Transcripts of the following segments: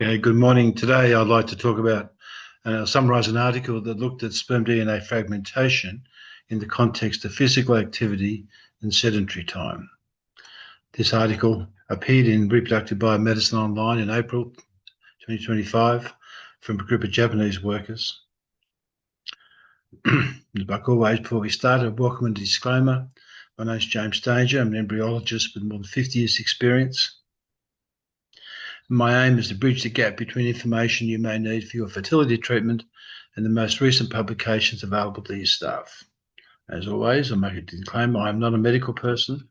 Okay, good morning. Today I'd like to talk about summarise an article that looked at sperm DNA fragmentation in the context of physical activity and sedentary time. This article appeared in Reproductive Biomedicine Online in April 2025 from a group of Japanese workers. Like always, before we start, a welcome and disclaimer. My name is James Danger. I'm an embryologist with more than 50 years' experience. My aim is to bridge the gap between information you may need for your fertility treatment and the most recent publications available to your staff. As always, I make a disclaimer, I am not a medical person,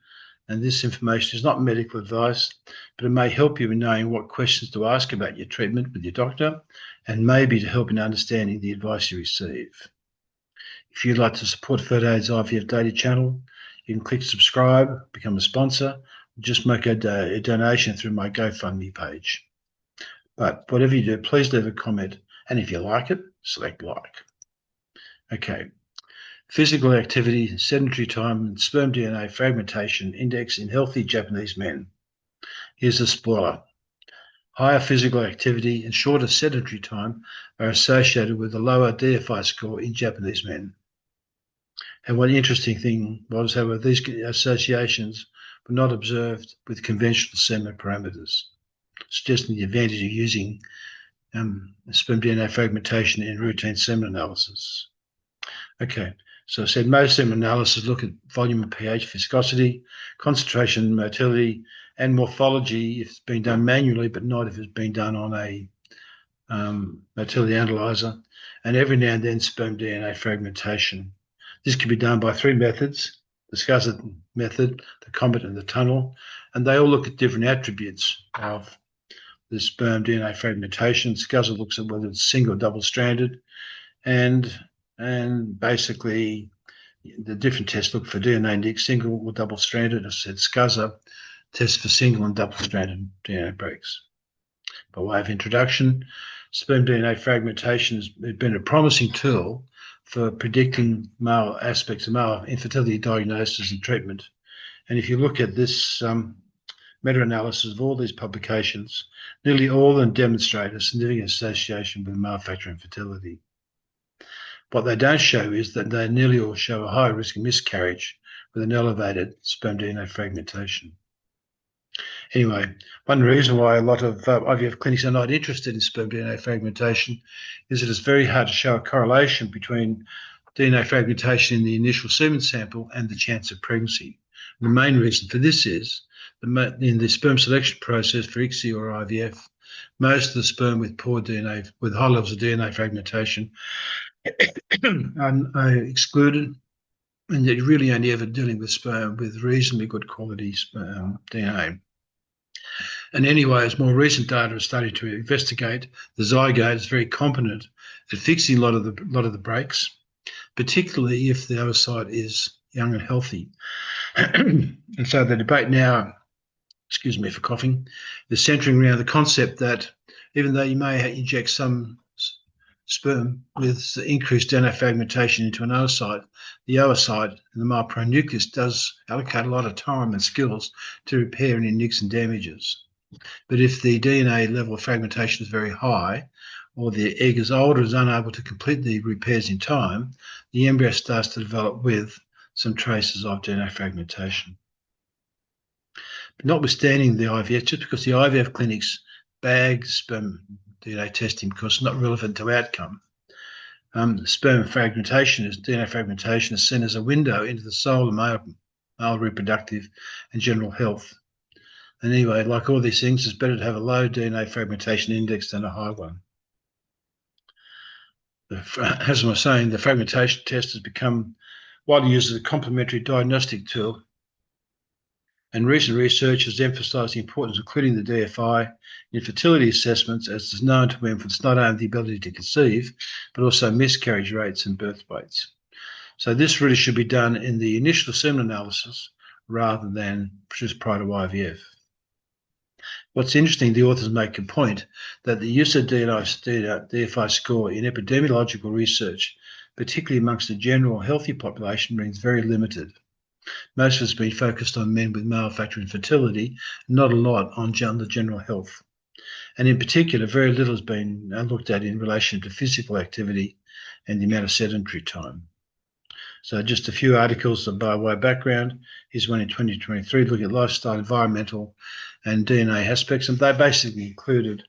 and this information is not medical advice, but it may help you in knowing what questions to ask about your treatment with your doctor, and maybe to help in understanding the advice you receive. If you'd like to support Fertilate's IVF Daily channel, you can click subscribe, become a sponsor, just make a donation through my GoFundMe page. But whatever you do, please leave a comment, and if you like it, select like. Okay. Physical activity, sedentary time, and sperm DNA fragmentation index in healthy Japanese men. Here's a spoiler. Higher physical activity and shorter sedentary time are associated with a lower DFI score in Japanese men. And one interesting thing was, however, these associations were not observed with conventional semen parameters, suggesting the advantage of using sperm DNA fragmentation in routine semen analysis. Okay, so I said most semen analysis look at volume and pH, viscosity, concentration, motility, and morphology if it's been done manually, but not if it's been done on a motility analyzer, and every now and then sperm DNA fragmentation. This can be done by three methods: the SCSI method, the Comet, and the tunnel, and they all look at different attributes of the sperm DNA fragmentation. SCSI looks at whether it's single or double-stranded, and basically the different tests look for DNA nicks, single or double-stranded. As I said, SCSI tests for single and double-stranded DNA breaks. By way of introduction, sperm DNA fragmentation has been a promising tool for predicting male aspects of male infertility diagnosis and treatment. And if you look at this meta-analysis of all these publications, nearly all of them demonstrate a significant association with male factor infertility. What they don't show is that they nearly all show a high risk of miscarriage with an elevated sperm DNA fragmentation. Anyway, one reason why a lot of IVF clinics are not interested in sperm DNA fragmentation is that it's very hard to show a correlation between DNA fragmentation in the initial semen sample and the chance of pregnancy. The main reason for this is that in the sperm selection process for ICSI or IVF, most of the sperm with poor DNA, with high levels of DNA fragmentation, are excluded, and you're really only ever dealing with sperm with reasonably good quality sperm DNA. And anyway, as more recent data is starting to investigate, the zygote is very competent at fixing a lot of the breaks, particularly if the other side is young and healthy. And so the debate now, excuse me for coughing, is centering around the concept that even though you may inject some sperm with increased DNA fragmentation into an oocyte, the oocyte and the male prone nucleus does allocate a lot of time and skills to repair any nicks and damages. But if the DNA level of fragmentation is very high, or the egg is old or is unable to complete the repairs in time, the embryo starts to develop with some traces of DNA fragmentation. But notwithstanding the IVF, just because the IVF clinics bag sperm DNA testing because it's not relevant to outcome, sperm fragmentation DNA fragmentation is seen as a window into the soul of male reproductive and general health. And anyway, like all these things, it's better to have a low DNA fragmentation index than a high one. As I was saying, the fragmentation test has become widely used as a complementary diagnostic tool, and recent research has emphasised the importance of including the DFI in fertility assessments, as it's known to influence not only the ability to conceive, but also miscarriage rates and birth weights. So this really should be done in the initial semen analysis rather than just prior to IVF. What's interesting, the authors make a point that the use of DFI score in epidemiological research, particularly amongst the general healthy population, remains very limited. Most of it's been focused on men with male factor infertility, not a lot on the general health. And in particular, very little has been looked at in relation to physical activity and the amount of sedentary time. So just a few articles by way of background. Here's one in 2023 looking at lifestyle, environmental, and DNA aspects. And they basically included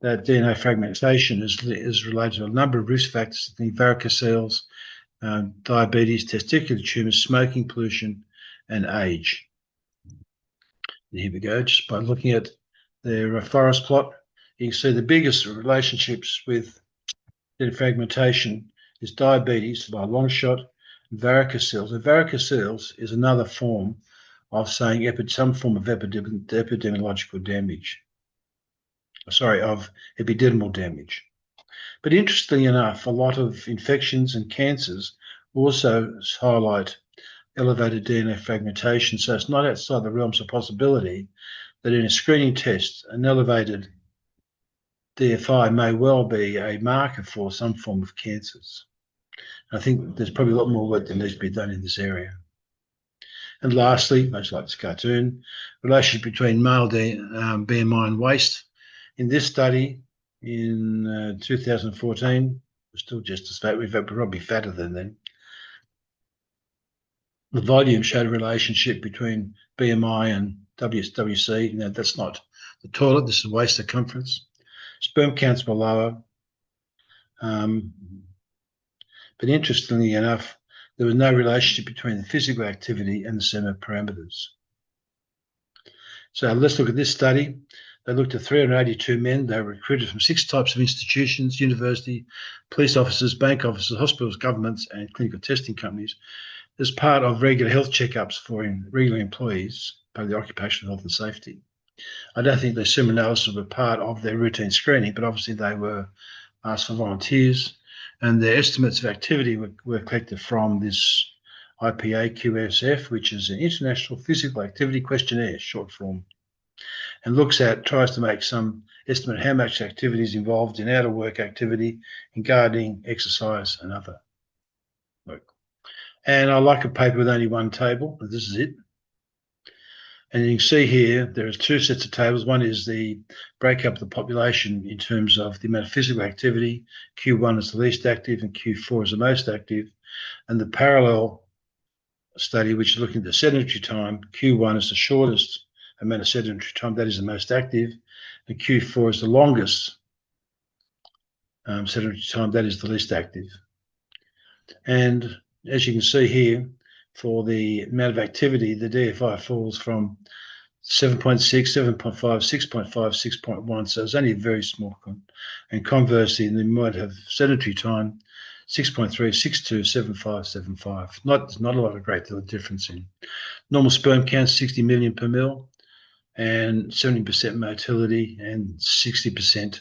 that DNA fragmentation is related to a number of risk factors, including varicocele, diabetes, testicular tumours, smoking, pollution, and age. And here we go. Just by looking at their forest plot, you can see the biggest relationships with DNA fragmentation is diabetes by a long shot, and varicocele. And varicocele is another form of saying some form of epidemiological damage. Sorry, of epidermal damage. But interestingly enough, a lot of infections and cancers also highlight elevated DNA fragmentation. So it's not outside the realms of possibility that in a screening test, an elevated DFI may well be a marker for some form of cancers. I think there's probably a lot more work that needs to be done in this area. And lastly, much like this cartoon, relationship between male BMI and waist. In this study in 2014, we're still just as fat. We're probably fatter than then. The volume showed a relationship between BMI and WC. Now, that's not the toilet. This is waist circumference. Sperm counts were lower. But interestingly enough, there was no relationship between the physical activity and the semen parameters. So let's look at this study. They looked at 382 men. They were recruited from 6 types of institutions: university, police officers, bank officers, hospitals, governments, and clinical testing companies, as part of regular health checkups for regular employees, part of the occupational health and safety. I don't think the semen analysis were part of their routine screening, but obviously they were asked for volunteers, and their estimates of activity were collected from this IPA-QSF, which is an International Physical Activity Questionnaire, short form, and tries to make some estimate how much activity is involved in outer work activity, in gardening, exercise, and other work. And I like a paper with only one table, but this is it. And you can see here, there's 2 sets of tables. One is the breakup of the population in terms of the amount of physical activity. Q1 is the least active and Q4 is the most active. And the parallel study, which is looking at the sedentary time, Q1 is the shortest amount of sedentary time, that is the most active, and Q4 is the longest sedentary time, that is the least active. And as you can see here, for the amount of activity, the DFI falls from 7.6, 7.5, 6.5, 6.1, so it's only a very small. And conversely, you might have sedentary time, 6.3, 6.2, 7.5, 7.5. Not a lot of great deal of difference in. Normal sperm count, 60 million per mil, and 70% motility and 60%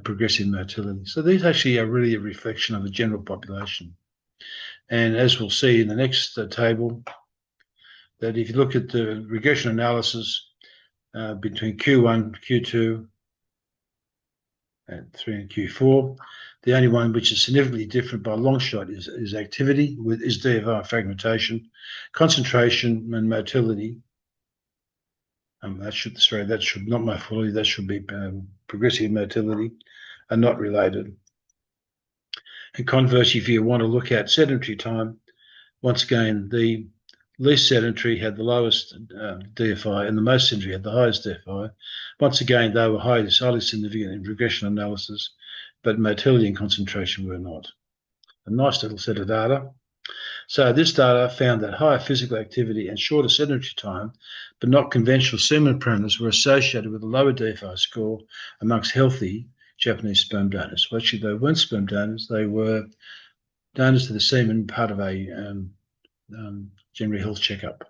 progressive motility. So these actually are really a reflection of the general population. And as we'll see in the next table, that if you look at the regression analysis between Q1, Q2, and 3 and Q4, the only one which is significantly different by a long shot is activity, is DFI fragmentation, concentration, and motility. That should not motility, that should be progressive motility, are not related. And conversely, if you want to look at sedentary time, once again, the least sedentary had the lowest DFI, and the most sedentary had the highest DFI. Once again, they were highly significant in regression analysis, but motility and concentration were not. A nice little set of data. So this data found that higher physical activity and shorter sedentary time, but not conventional semen parameters, were associated with a lower DFI score amongst healthy Japanese sperm donors. Well, actually, they weren't sperm donors. They were donors to the semen, part of a general health checkup.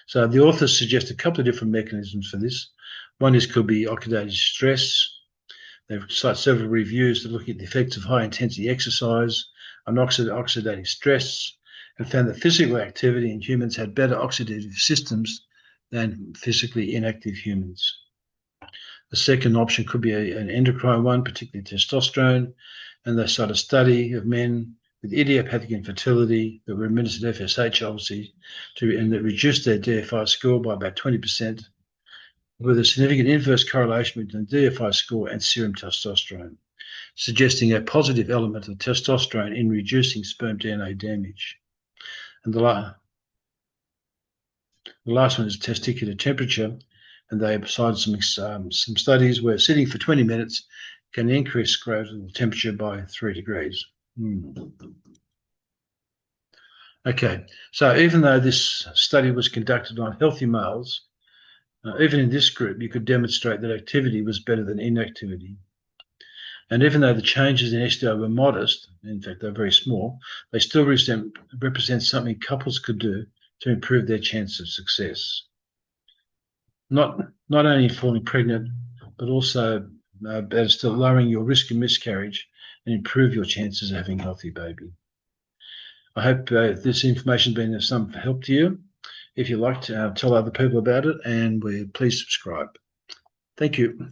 So the authors suggest a couple of different mechanisms for this. One could be oxidative stress. They've cited several reviews that look at the effects of high-intensity exercise on oxidative stress, and found that physical activity in humans had better oxidative systems than physically inactive humans. The second option could be an endocrine one, particularly testosterone, and they cite a study of men with idiopathic infertility that were administered FSH, obviously, and that reduced their DFI score by about 20%. with a significant inverse correlation between the DFI score and serum testosterone, suggesting a positive element of testosterone in reducing sperm DNA damage. And the last one is testicular temperature, and they cited some studies where sitting for 20 minutes can increase scrotal temperature by 3 degrees. Okay, so even though this study was conducted on healthy males, even in this group, you could demonstrate that activity was better than inactivity. And even though the changes in SDI were modest, in fact, they're very small, they still represent something couples could do to improve their chance of success. Not only falling pregnant, but also better still lowering your risk of miscarriage and improve your chances of having a healthy baby. I hope this information has been of some help to you. If you like to tell other people about it, and please subscribe. Thank you.